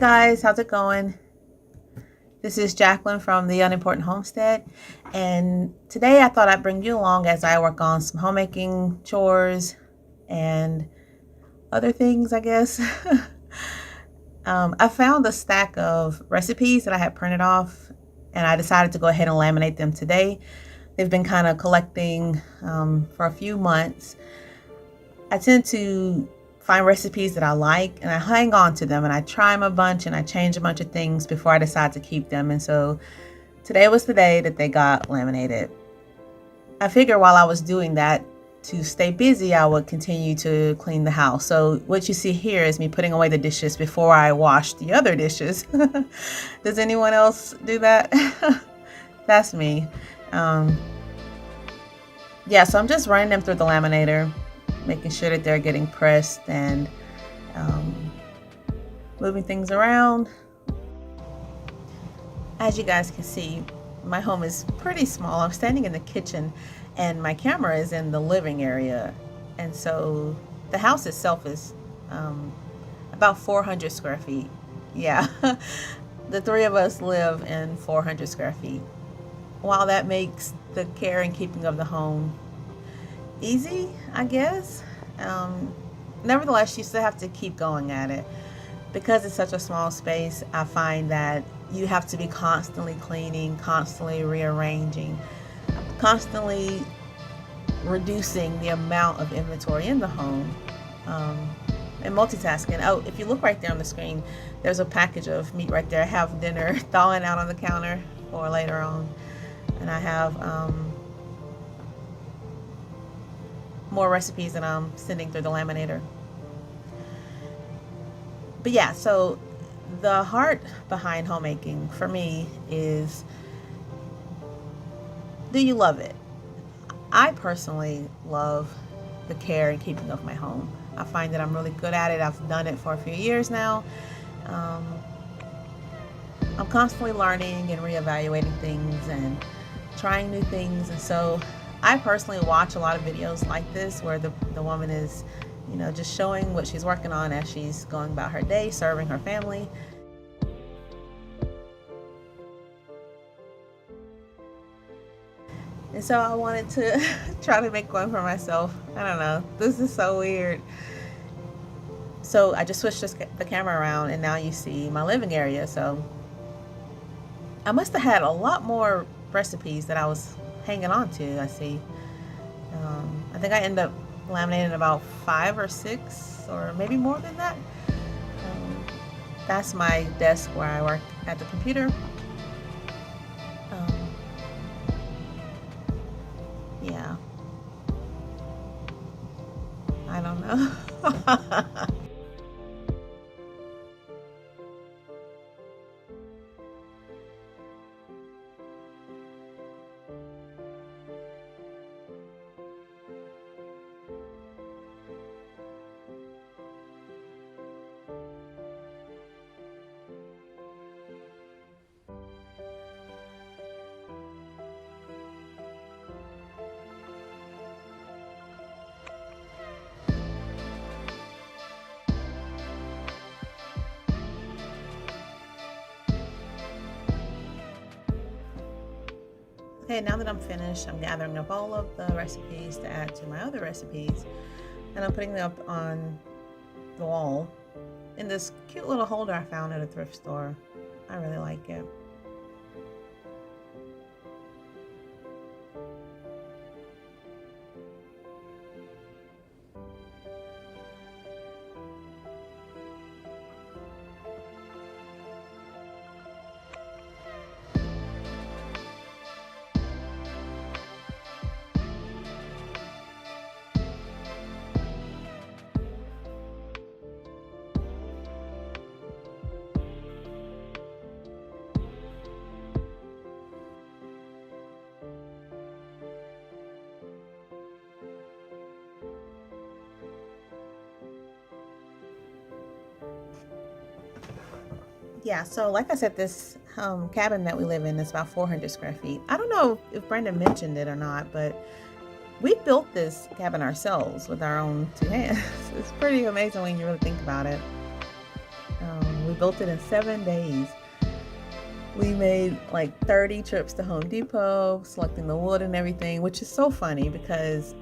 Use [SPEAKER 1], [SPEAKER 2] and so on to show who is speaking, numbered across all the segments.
[SPEAKER 1] guys, how's it going? This is Jacqueline from the Unimportant Homestead, and today I thought I'd bring you along as I work on some homemaking chores and other things, I guess. I found a stack of recipes that I had printed off, and I decided to go ahead and laminate them today. They've been kind of collecting for a few months. I tend to find recipes that I like and I hang on to them and I try them a bunch and I change a bunch of things before I decide to keep them. And so today was the day that they got laminated. I figured while I was doing that, to stay busy, I would continue to clean the house. So what you see here is me putting away the dishes before I wash the other dishes. Does anyone else do that? That's me. Yeah, so I'm just running them through the laminator, making sure that they're getting pressed and moving things around. As you guys can see, my home is pretty small. I'm standing in the kitchen and my camera is in the living area. And so the house itself is about 400 square feet. Yeah, the three of us live in 400 square feet. While that makes the care and keeping of the home easy, I guess, nevertheless, you still have to keep going at it. Because it's such a small space, I find that you have to be constantly cleaning, constantly rearranging, constantly reducing the amount of inventory in the home, and multitasking. Oh, if you look right there on the screen, there's a package of meat right there. I have dinner thawing out on the counter for later on, and I have more recipes that I'm sending through the laminator. But yeah, so the heart behind homemaking for me is, do you love it? I personally love the care and keeping of my home. I find that I'm really good at it. I've done it for a few years now. I'm constantly learning and reevaluating things and trying new things. And so I personally watch a lot of videos like this where the woman is, just showing what she's working on as she's going about her day, serving her family. And so I wanted to try to make one for myself. I don't know, this is so weird. So I just switched the camera around and now you see my living area. So I must have had a lot more recipes that I was hanging on to. I see. I think I ended up laminating about 5 or 6 or maybe more than that. That's my desk where I work at the computer. Yeah, I don't know. Okay, now that I'm finished, I'm gathering up all of the recipes to add to my other recipes, and I'm putting them up on the wall in this cute little holder I found at a thrift store. I really like it. Yeah, so like I said, this cabin that we live in is about 400 square feet. I don't know if Brenda mentioned it or not, but we built this cabin ourselves with our own 2 hands. It's pretty amazing when you really think about it. We We built it in 7 days. We made like 30 trips to Home Depot, selecting the wood and everything, which is so funny because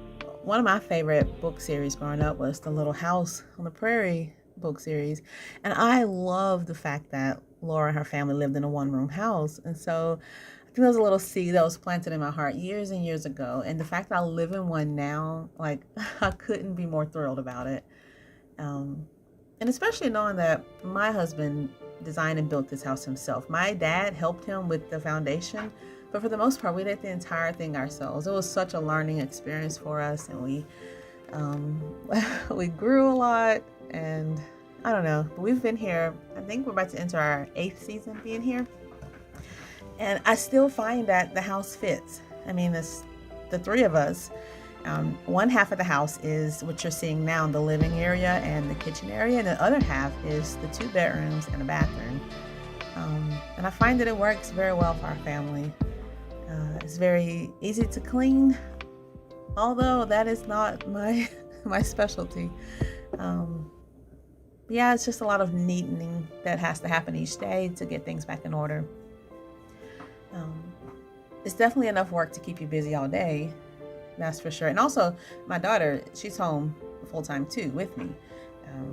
[SPEAKER 1] one of my favorite book series growing up was the Little House on the Prairie book series. And I love the fact that Laura and her family lived in a one-room house. And so I think there was a little seed that was planted in my heart years and years ago. And the fact that I live in one now, like I couldn't be more thrilled about it. And especially knowing that my husband designed and built this house himself. My dad helped him with the foundation, but for the most part, we did the entire thing ourselves. It was such a learning experience for us, and we grew a lot, and I don't know, but we've been here, I think we're about to enter our 8th season being here, and I still find that the house fits. I mean, it's the 3 of us. One half of the house is what you're seeing now in the living area and the kitchen area, and the other half is the 2 bedrooms and a bathroom. And I find that it works very well for our family. It's very easy to clean, although that is not my specialty. Yeah, it's just a lot of neatening that has to happen each day to get things back in order. It's definitely enough work to keep you busy all day. That's for sure. And also, my daughter, she's home full-time too with me.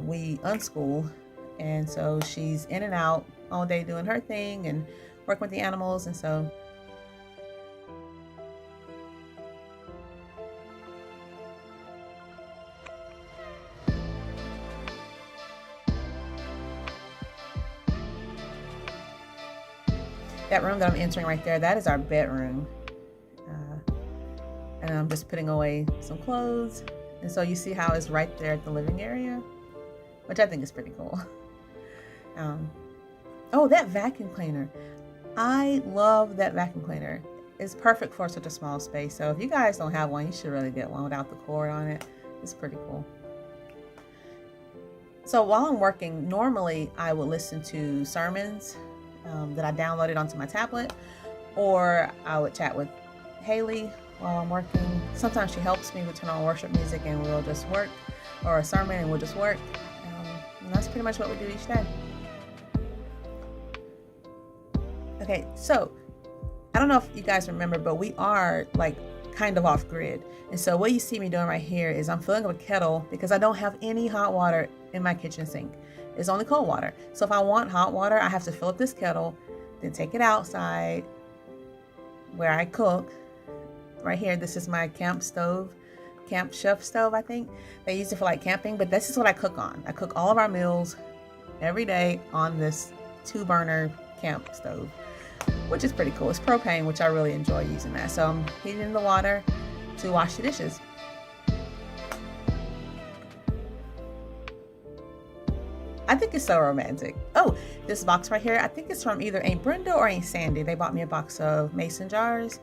[SPEAKER 1] We unschool, and so she's in and out all day doing her thing and working with the animals, and so that room that I'm entering right there, that is our bedroom. And I'm just putting away some clothes. And so you see how it's right there at the living area, which I think is pretty cool. Oh, that vacuum cleaner. I love that vacuum cleaner. It's perfect for such a small space. So if you guys don't have one, you should really get one without the cord on it. It's pretty cool. So while I'm working, normally I would listen to sermons that I downloaded onto my tablet, or I would chat with Haley while I'm working. Sometimes she helps me. We turn on worship music and we'll just work, or a sermon and we'll just work. And that's pretty much what we do each day. Okay, so I don't know if you guys remember, but we are like kind of off grid. And so what you see me doing right here is I'm filling up a kettle because I don't have any hot water in my kitchen sink. It's only cold water. So if I want hot water, I have to fill up this kettle, then take it outside where I cook. Right here, this is my camp chef stove, I think. They use it for like camping, but this is what I cook on. I cook all of our meals every day on this 2-burner camp stove, which is pretty cool. It's propane, which I really enjoy using that. So I'm heating the water to wash the dishes. I think it's so romantic. Oh, this box right here, I think it's from either Aunt Brenda or Aunt Sandy. They bought me a box of mason jars,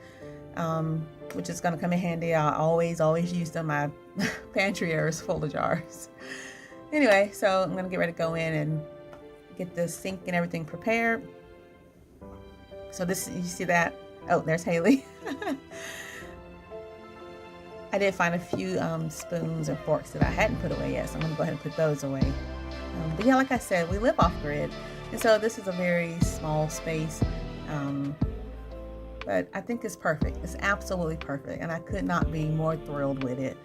[SPEAKER 1] which is gonna come in handy. I always use them. My pantry area is full of jars. Anyway, so I'm gonna get ready to go in and get the sink and everything prepared. So this, you see that? Oh, there's Haley. I did find a few spoons and forks that I hadn't put away yet, so I'm gonna go ahead and put those away. But yeah, like I said, we live off grid, and so this is a very small space, but I think it's perfect. It's absolutely perfect, and I could not be more thrilled with it.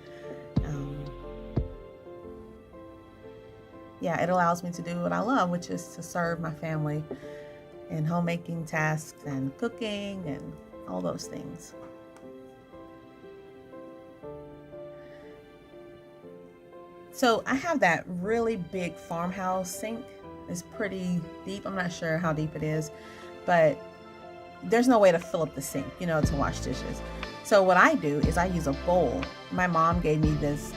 [SPEAKER 1] Yeah, it allows me to do what I love, which is to serve my family in homemaking tasks and cooking and all those things. So I have that really big farmhouse sink. It's pretty deep. I'm not sure how deep it is, but there's no way to fill up the sink, to wash dishes. So what I do is I use a bowl. My mom gave me this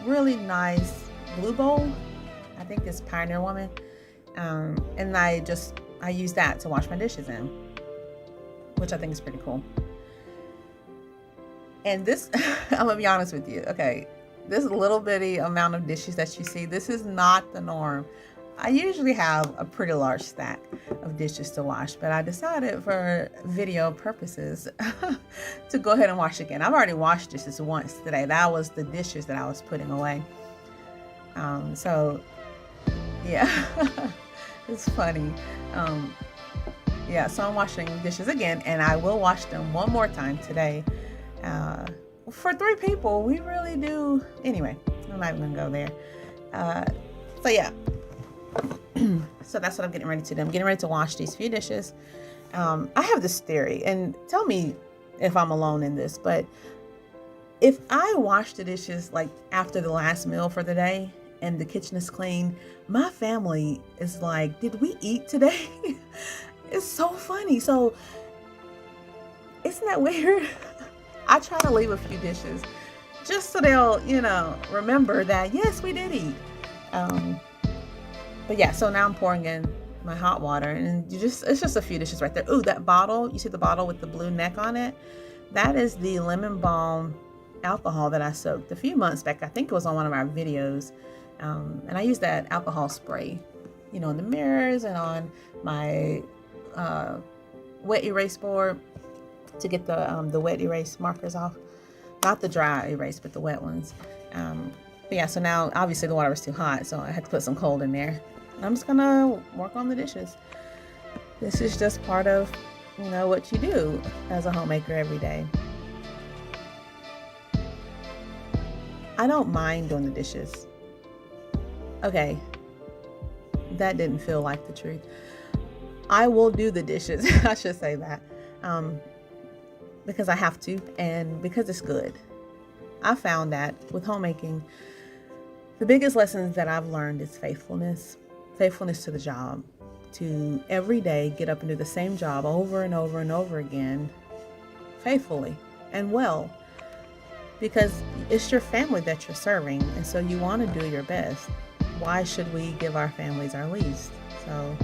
[SPEAKER 1] really nice blue bowl. I think it's Pioneer Woman. And I use that to wash my dishes in, which I think is pretty cool. And this, I'm gonna be honest with you. Okay. This little bitty amount of dishes that you see, this is not the norm. I usually have a pretty large stack of dishes to wash, but I decided for video purposes to go ahead and wash again. I've already washed dishes once today. That was the dishes that I was putting away. So yeah, It's funny. Um, yeah, so I'm washing dishes again, and I will wash them one more time today. Uh, for 3 people, we really do. Anyway, I'm not even gonna go there. Uh, so yeah, so that's what I'm getting ready to do. I'm getting ready to wash these few dishes. I have this theory, and tell me if I'm alone in this, but if I wash the dishes like after the last meal for the day and the kitchen is clean, my family is like, did we eat today? It's so funny. So, isn't that weird? I try to leave a few dishes just so they'll, remember that, yes, we did eat. Um, but yeah, so now I'm pouring in my hot water, and it's just a few dishes right there. Ooh, that bottle, you see the bottle with the blue neck on it? That is the lemon balm alcohol that I soaked a few months back. I think it was on one of our videos. And I used that alcohol spray, in the mirrors and on my wet erase board to get the wet erase markers off. Not the dry erase, but the wet ones. But yeah, so now obviously the water was too hot, so I had to put some cold in there. I'm just gonna work on the dishes. This is just part of, what you do as a homemaker every day. I don't mind doing the dishes. Okay, that didn't feel like the truth. I will do the dishes. I should say that. Because I have to, and because it's good. I found that with homemaking, the biggest lessons that I've learned is faithfulness to the job, to every day get up and do the same job over and over and over again, faithfully and well, because it's your family that you're serving, and so you want to do your best. Why should we give our families our least? So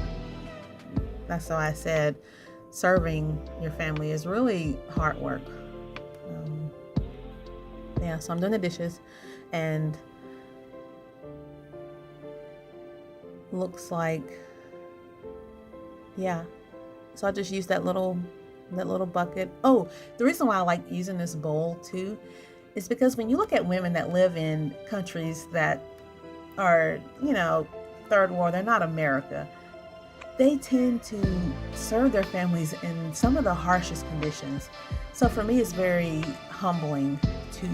[SPEAKER 1] that's why I said serving your family is really hard work. Yeah, so I'm doing the dishes, and looks like, yeah. So I just use that little bucket. Oh, the reason why I like using this bowl too is because when you look at women that live in countries that are, third world, they're not America, they tend to serve their families in some of the harshest conditions. So for me, it's very humbling to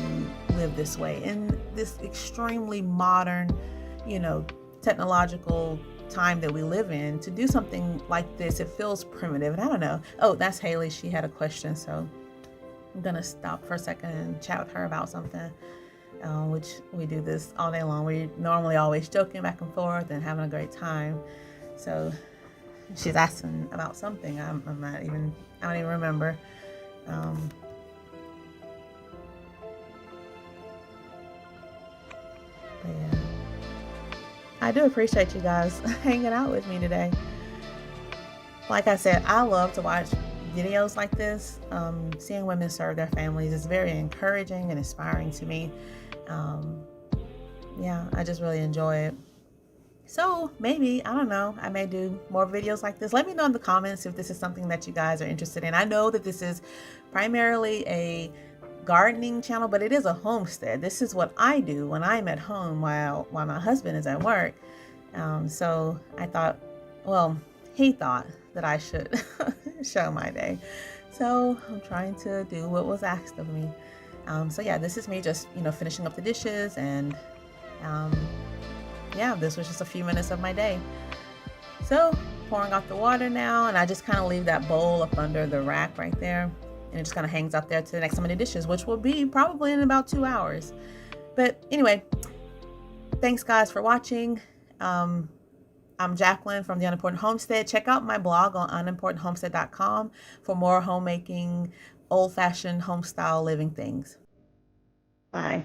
[SPEAKER 1] live this way in this extremely modern, technological time that we live in. To do something like this, it feels primitive, and I don't know. Oh, that's Haley. She had a question, so I'm gonna stop for a second and chat with her about something. Which we do this all day long. We normally always joking back and forth and having a great time. So she's asking about something. I don't even remember. But yeah, I do appreciate you guys hanging out with me today. Like I said, I love to watch videos like this. Seeing women serve their families is very encouraging and inspiring to me. Yeah, I just really enjoy it. So maybe, I don't know, I may do more videos like this. Let me know in the comments if this is something that you guys are interested in. I know that this is primarily a gardening channel, but it is a homestead. This is what I do when I'm at home while my husband is at work. So I thought, well, he thought that I should show my day. So I'm trying to do what was asked of me. So yeah, this is me just, finishing up the dishes, and yeah, this was just a few minutes of my day. So pouring out the water now, and I just kind of leave that bowl up under the rack right there, and it just kind of hangs out there to the next time I do dishes, which will be probably in about 2 hours. But anyway, thanks guys for watching. I'm Jacqueline from The Unimportant Homestead. Check out my blog on unimportanthomestead.com for more homemaking, old-fashioned home style living things. Bye.